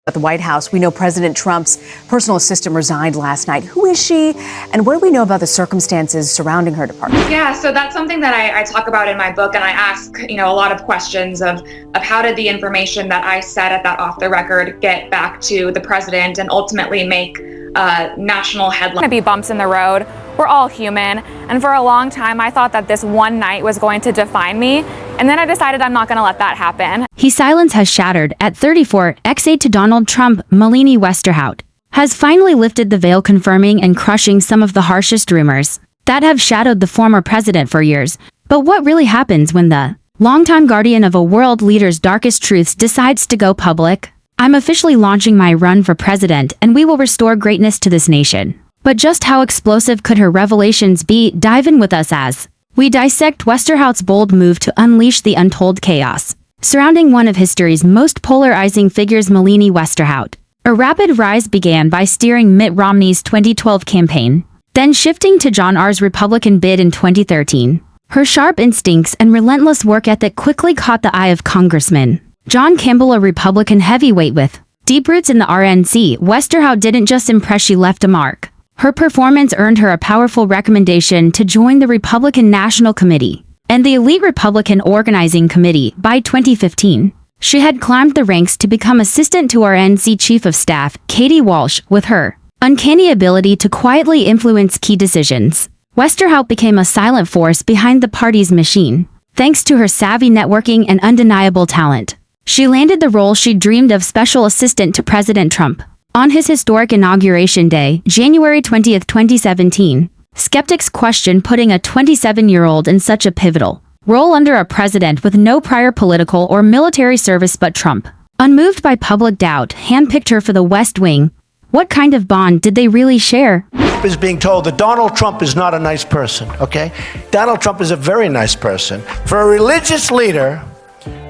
At the White House, we know President Trump's personal assistant resigned last night. Who is she, and what do we know about the circumstances surrounding her departure? Yeah, so that's something that I talk about in my book, and I ask, a lot of questions of how did the information that I said at that off the record get back to the president and ultimately make national headlines. Going to be bumps in the road. We're all human, and for a long time I thought that this one night was going to define me, and then I decided I'm not going to let that happen. His silence has shattered. At 34, ex-aide to Donald Trump, Melanie Westerhout, has finally lifted the veil, confirming and crushing some of the harshest rumors that have shadowed the former president for years. But what really happens when the longtime guardian of a world leader's darkest truths decides to go public? I'm officially launching my run for president, and we will restore greatness to this nation. But just how explosive could her revelations be? Dive in with us as we dissect Westerhout's bold move to unleash the untold chaos surrounding one of history's most polarizing figures, Melanie Westerhout. A rapid rise began by steering Mitt Romney's 2012 campaign, then shifting to John R.'s Republican bid in 2013. Her sharp instincts and relentless work ethic quickly caught the eye of Congressman John Campbell, a Republican heavyweight with deep roots in the RNC. Westerhout didn't just impress, she left a mark. Her performance earned her a powerful recommendation to join the Republican National Committee and the elite Republican Organizing Committee. By 2015, she had climbed the ranks to become assistant to RNC Chief of Staff Katie Walsh. With her uncanny ability to quietly influence key decisions, Westerhout became a silent force behind the party's machine. Thanks to her savvy networking and undeniable talent, she landed the role she dreamed of: special assistant to President Trump. On his historic inauguration day, January 20, 2017, skeptics questioned putting a 27-year-old in such a pivotal role under a president with no prior political or military service. But Trump, unmoved by public doubt, handpicked her for the West Wing. What kind of bond did they really share? Is being told that Donald Trump is not a nice person, okay? Donald Trump is a very nice person. For a religious leader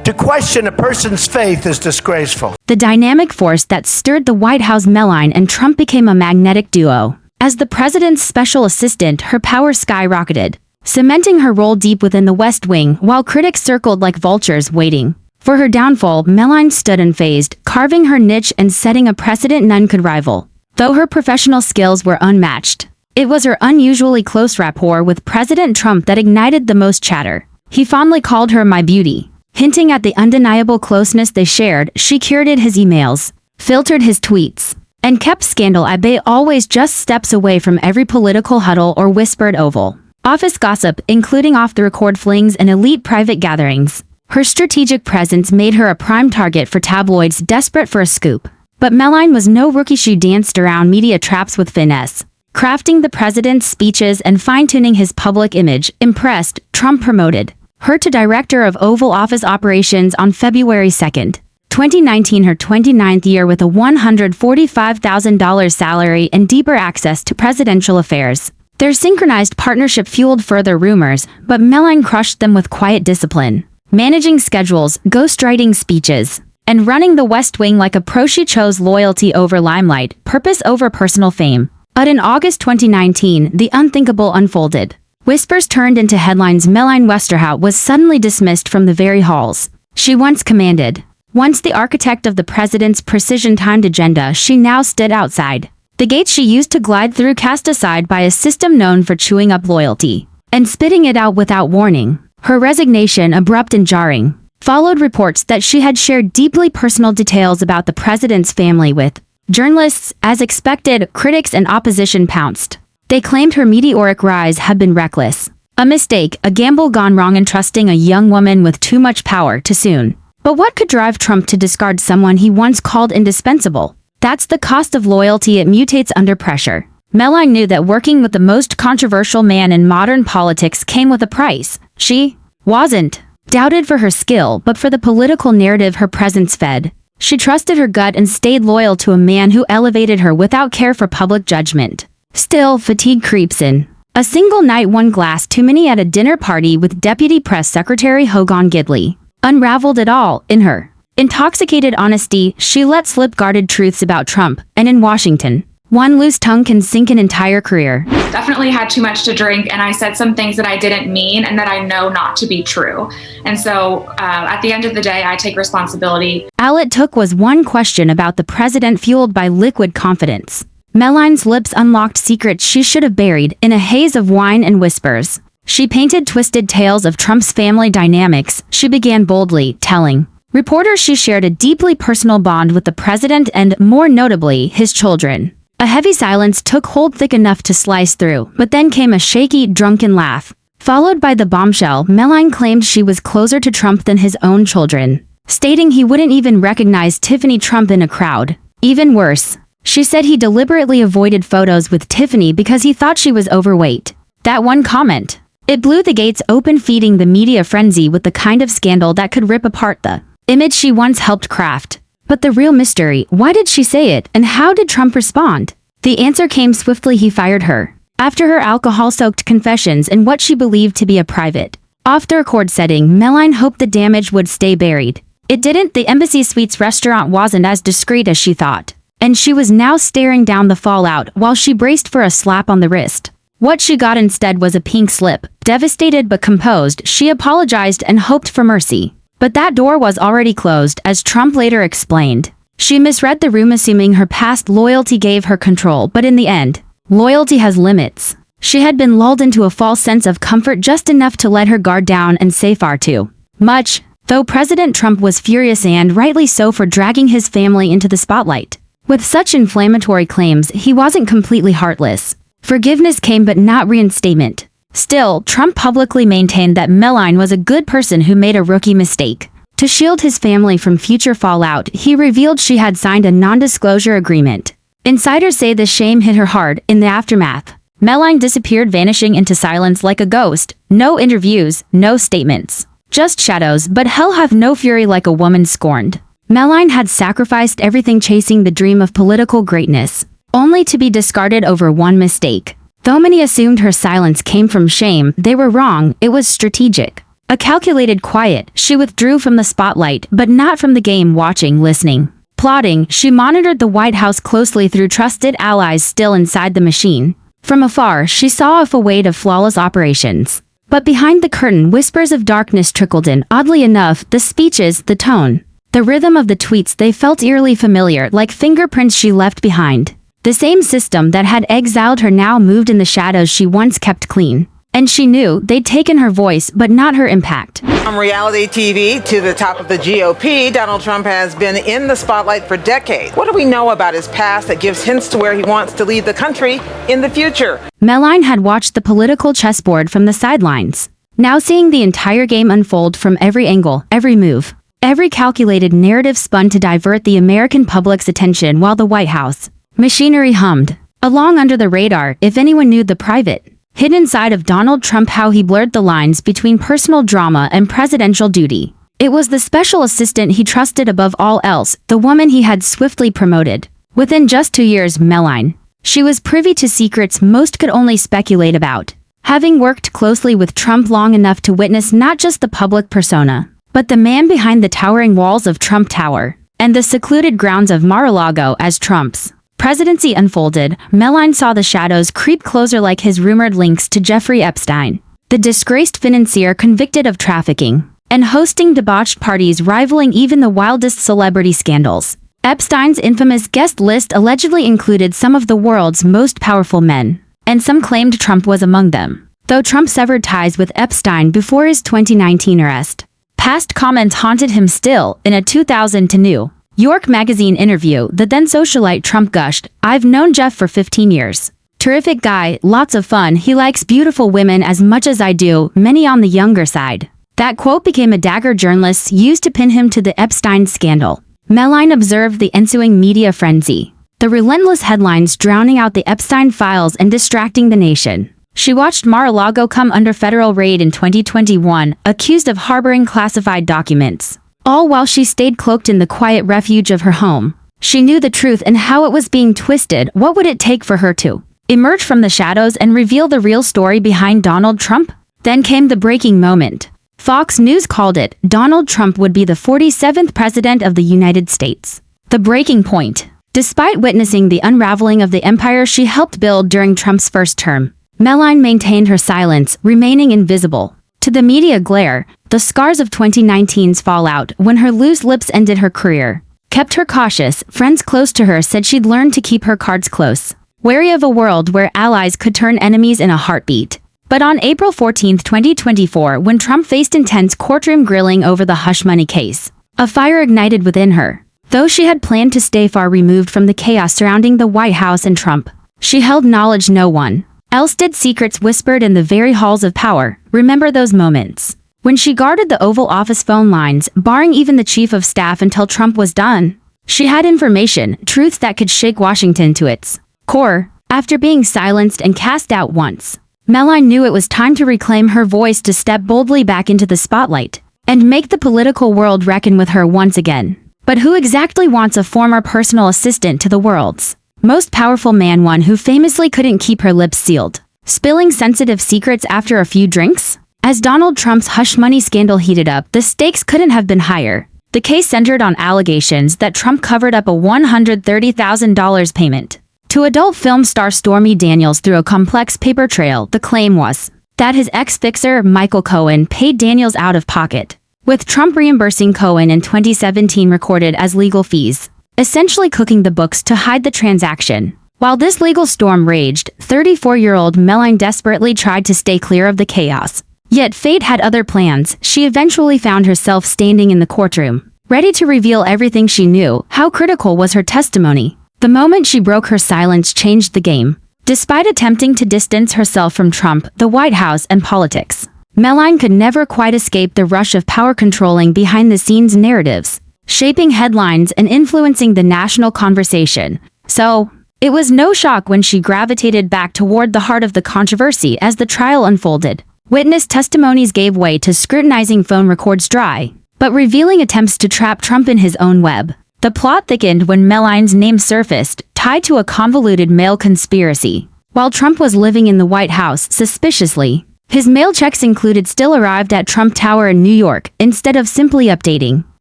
to question a person's faith is disgraceful. The dynamic force that stirred the White House, Melania and Trump, became a magnetic duo. As the president's special assistant, her power skyrocketed, cementing her role deep within the West Wing. While critics circled like vultures waiting for her downfall, Melania stood unfazed, carving her niche and setting a precedent none could rival. Though her professional skills were unmatched, it was her unusually close rapport with President Trump that ignited the most chatter. He fondly called her "my beauty," hinting at the undeniable closeness they shared. She curated his emails, filtered his tweets, and kept scandal at bay, always just steps away from every political huddle or whispered Oval Office gossip, including off-the-record flings and elite private gatherings. Her strategic presence made her a prime target for tabloids desperate for a scoop. But Melania was no rookie. She danced around media traps with finesse, crafting the president's speeches and fine-tuning his public image. Impressed, Trump promoted her to director of Oval Office operations on February 2, 2019, her 29th year, with a $145,000 salary and deeper access to presidential affairs. Their synchronized partnership fueled further rumors, but Melania crushed them with quiet discipline, managing schedules, ghostwriting speeches, and running the West Wing like a pro. She chose loyalty over limelight, purpose over personal fame. But in August 2019, the unthinkable unfolded. Whispers turned into headlines. Melania Westerhout was suddenly dismissed from the very halls she once commanded. Once the architect of the president's precision-timed agenda, she now stood outside the gates she used to glide through, cast aside by a system known for chewing up loyalty and spitting it out without warning. Her resignation, abrupt and jarring, followed reports that she had shared deeply personal details about the president's family with journalists. As expected, critics and opposition pounced. They claimed her meteoric rise had been reckless, a mistake, a gamble gone wrong, entrusting a young woman with too much power too soon. But what could drive Trump to discard someone he once called indispensable? That's the cost of loyalty. It mutates under pressure. Melania knew that working with the most controversial man in modern politics came with a price. She wasn't doubted for her skill, but for the political narrative her presence fed. She trusted her gut and stayed loyal to a man who elevated her without care for public judgment. Still, fatigue creeps in. A single night, one glass too many at a dinner party with Deputy Press Secretary Hogan Gidley unraveled it all. In her intoxicated honesty, she let slip guarded truths about Trump, and in Washington, One loose tongue can sink an entire career. Definitely had too much to drink, and I said some things that I didn't mean and that I know not to be true. And so at the end of the day, I take responsibility. All it took was one question about the president fueled by liquid confidence. Meline's lips unlocked secrets she should have buried in a haze of wine and whispers. She painted twisted tales of Trump's family dynamics. She began boldly, telling reporters she shared a deeply personal bond with the president and, more notably, his children. A heavy silence took hold thick enough to slice through, but then came a shaky, drunken laugh. Followed by the bombshell, Meline claimed she was closer to Trump than his own children, stating he wouldn't even recognize Tiffany Trump in a crowd. Even worse, she said he deliberately avoided photos with Tiffany because he thought she was overweight. That one comment, it blew the gates open, feeding the media frenzy with the kind of scandal that could rip apart the image she once helped craft. But the real mystery, why did she say it, and how did Trump respond? The answer came swiftly: he fired her. After her alcohol-soaked confessions in what she believed to be a private, off-the-record setting, Meline hoped the damage would stay buried. It didn't. The Embassy Suites restaurant wasn't as discreet as she thought, and she was now staring down the fallout while she braced for a slap on the wrist. What she got instead was a pink slip. Devastated but composed, she apologized and hoped for mercy. But that door was already closed, as Trump later explained. She misread the room, assuming her past loyalty gave her control, but in the end, loyalty has limits. She had been lulled into a false sense of comfort, just enough to let her guard down and say far too much, though President Trump was furious, and rightly so, for dragging his family into the spotlight. With such inflammatory claims, he wasn't completely heartless. Forgiveness came, but not reinstatement. Still, Trump publicly maintained that Meline was a good person who made a rookie mistake. To shield his family from future fallout, he revealed she had signed a non-disclosure agreement. Insiders say the shame hit her hard. In the aftermath, Meline disappeared, vanishing into silence like a ghost. No interviews, no statements. Just shadows, but hell hath no fury like a woman scorned. Meline had sacrificed everything chasing the dream of political greatness, only to be discarded over one mistake. Though many assumed her silence came from shame, they were wrong. It was strategic. A calculated quiet. She withdrew from the spotlight, but not from the game. Watching, listening, plotting, she monitored the White House closely through trusted allies still inside the machine. From afar, she saw a facade of flawless operations. But behind the curtain, whispers of darkness trickled in. Oddly enough, the speeches, the tone, the rhythm of the tweets, they felt eerily familiar, like fingerprints she left behind. The same system that had exiled her now moved in the shadows she once kept clean. And she knew they'd taken her voice, but not her impact. From reality TV to the top of the GOP, Donald Trump has been in the spotlight for decades. What do we know about his past that gives hints to where he wants to lead the country in the future? Meline had watched the political chessboard from the sidelines, now seeing the entire game unfold from every angle, every move, every calculated narrative spun to divert the American public's attention while the White House machinery hummed along under the radar. If anyone knew the private, hidden side of Donald Trump, how he blurred the lines between personal drama and presidential duty, it was the special assistant he trusted above all else, the woman he had swiftly promoted. Within just 2 years, Meline, she was privy to secrets most could only speculate about, having worked closely with Trump long enough to witness not just the public persona, but the man behind the towering walls of Trump Tower and the secluded grounds of Mar-a-Lago. As Trump's presidency unfolded, Meline saw the shadows creep closer, like his rumored links to Jeffrey Epstein, the disgraced financier convicted of trafficking and hosting debauched parties rivaling even the wildest celebrity scandals. Epstein's infamous guest list allegedly included some of the world's most powerful men, and some claimed Trump was among them. Though Trump severed ties with Epstein before his 2019 arrest, past comments haunted him still. In a 2002 New York Magazine interview, the then socialite Trump gushed, "I've known Jeff for 15 years. Terrific guy, lots of fun, he likes beautiful women as much as I do, many on the younger side." That quote became a dagger journalists used to pin him to the Epstein scandal. Meline observed the ensuing media frenzy, the relentless headlines drowning out the Epstein files and distracting the nation. She watched Mar-a-Lago come under federal raid in 2021, accused of harboring classified documents, all while she stayed cloaked in the quiet refuge of her home. She knew the truth and how it was being twisted. What would it take for her to emerge from the shadows and reveal the real story behind Donald Trump? Then came the breaking moment. Fox News called it. Donald Trump would be the 47th president of the United States. The breaking point. Despite witnessing the unraveling of the empire she helped build during Trump's first term, Melania maintained her silence, remaining invisible to the media glare. The scars of 2019's fallout, when her loose lips ended her career, kept her cautious. Friends close to her said she'd learned to keep her cards close, wary of a world where allies could turn enemies in a heartbeat. But on April 14, 2024, when Trump faced intense courtroom grilling over the hush money case, a fire ignited within her. Though she had planned to stay far removed from the chaos surrounding the White House and Trump, she held knowledge no one else did. Secrets whispered in the very halls of power. Remember those moments when she guarded the Oval Office phone lines, barring even the chief of staff until Trump was done? She had information, truths that could shake Washington to its core. After being silenced and cast out once, Melania knew it was time to reclaim her voice, to step boldly back into the spotlight and make the political world reckon with her once again. But who exactly wants a former personal assistant to the world's most powerful man, one who famously couldn't keep her lips sealed, spilling sensitive secrets after a few drinks? As Donald Trump's hush money scandal heated up, the stakes couldn't have been higher. The case centered on allegations that Trump covered up a $130,000 payment to adult film star Stormy Daniels through a complex paper trail. The claim was that his ex-fixer, Michael Cohen, paid Daniels out of pocket, with Trump reimbursing Cohen in 2017 recorded as legal fees, essentially cooking the books to hide the transaction. While this legal storm raged, 34-year-old Melania desperately tried to stay clear of the chaos. Yet fate had other plans. She eventually found herself standing in the courtroom, ready to reveal everything she knew. How critical was her testimony? The moment she broke her silence changed the game. Despite attempting to distance herself from Trump, the White House, and politics, Melania could never quite escape the rush of power, controlling behind-the-scenes narratives, shaping headlines and influencing the national conversation. So, it was no shock when she gravitated back toward the heart of the controversy as the trial unfolded. Witness testimonies gave way to scrutinizing phone records, dry but revealing attempts to trap Trump in his own web. The plot thickened when Melania's name surfaced, tied to a convoluted mail conspiracy. While Trump was living in the White House suspiciously, his mail checks included still arrived at Trump Tower in New York instead of simply updating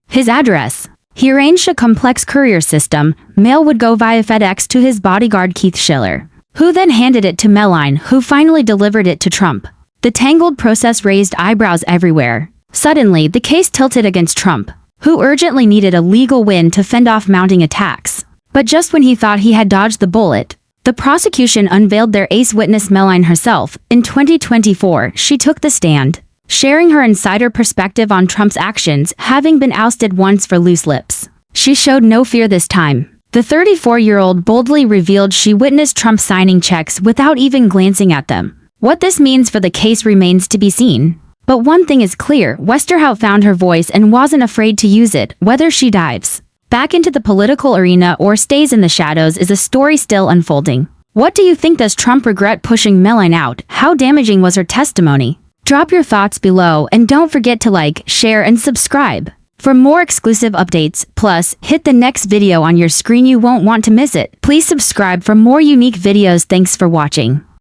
his address. He arranged a complex courier system. Mail would go via FedEx to his bodyguard Keith Schiller, who then handed it to Melania, who finally delivered it to Trump. The tangled process raised eyebrows everywhere. Suddenly, the case tilted against Trump, who urgently needed a legal win to fend off mounting attacks. But just when he thought he had dodged the bullet, the prosecution unveiled their ace witness, Melania herself. In 2024, she took the stand, sharing her insider perspective on Trump's actions, having been ousted once for loose lips. She showed no fear this time. The 34-year-old boldly revealed she witnessed Trump signing checks without even glancing at them. What this means for the case remains to be seen. But one thing is clear: Westerhout found her voice and wasn't afraid to use it. Whether she dives back into the political arena or stays in the shadows is a story still unfolding. What do you think? Does Trump regret pushing Melania out? How damaging was her testimony? Drop your thoughts below and don't forget to like, share, and subscribe for more exclusive updates. Plus, hit the next video on your screen, you won't want to miss it. Please subscribe for more unique videos. Thanks for watching.